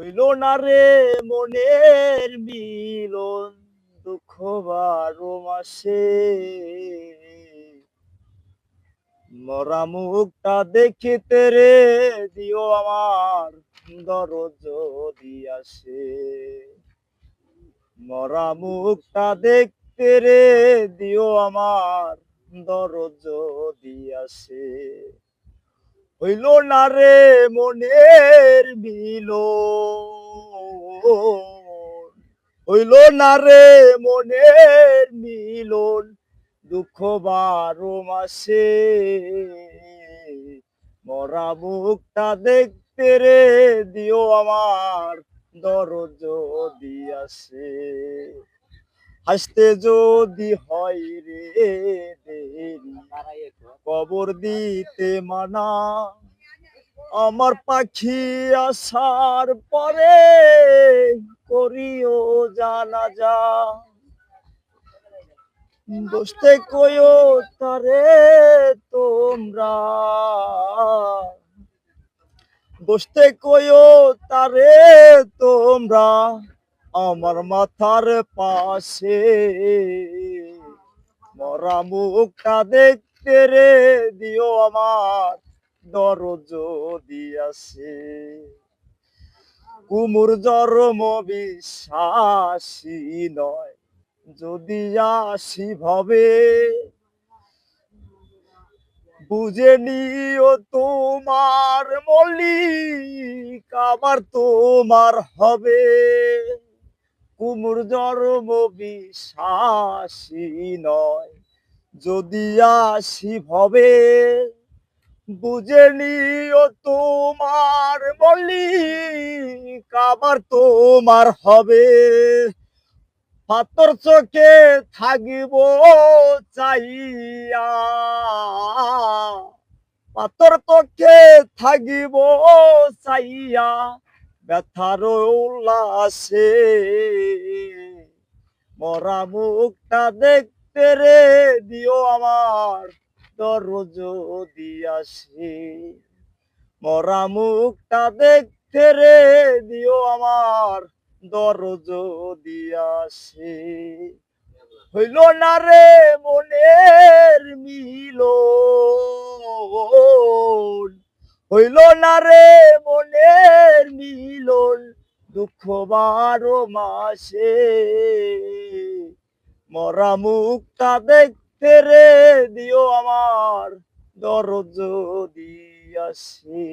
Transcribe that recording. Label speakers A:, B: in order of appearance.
A: হইল না রে মনের মিলন, দুঃখ বারো মাসে। মরা মুখটা দেখিতে রে দিও আমার দরদ যদি আসে। মরা মুখটা দেখতে রে দিও আমার দরদ যদি আসে। হইল না রে মনের মিলন, হইল না রে মনের মিলন, দুঃখ বারো মাসে। মরা মুখটা দেখতে রে দিও আমার দরদ যদি আসে। হাসতে যদি হয় রে দেরি, কবর দিতে মানা। আমার পাখি আসার পরে করিও জানাজা। বসতে কইও তারে তোমরা, বসতে কইও তারে তোমরা আমার মাথার পাশে। মরা মুখটা দেখতে রে দিও আমার দরদ যদি আসে। কুমুর জন্ম বিশ্বাসী নয়, যদি আসি ভবে বুঝে নিও তোমার মল্লিক আবার তোমার হবে। কুমুর জন্ম বিশ্বাসী নয়, যদি আসি ভবে বুঝে নিও তোমার মল্লিক আবার তোমার হবে। পাথর চোখে থাকিব চাইয়া, পাথর চোখে থাকিব চাইয়া ব্যথার উল্লাসে। মরা মুখটা দেখতে রে দিও আমার দরদ যদি আসে। মরা মুখটা দেখতে রে দিও আমার দরদ যদি আসে। হইল না রে মনের মিলন, হইল না রে মনের মিলন, দুঃখ বারো মাসে। মরা মুখটা দেখতে রে দিও আমার দরদ যদি আসে।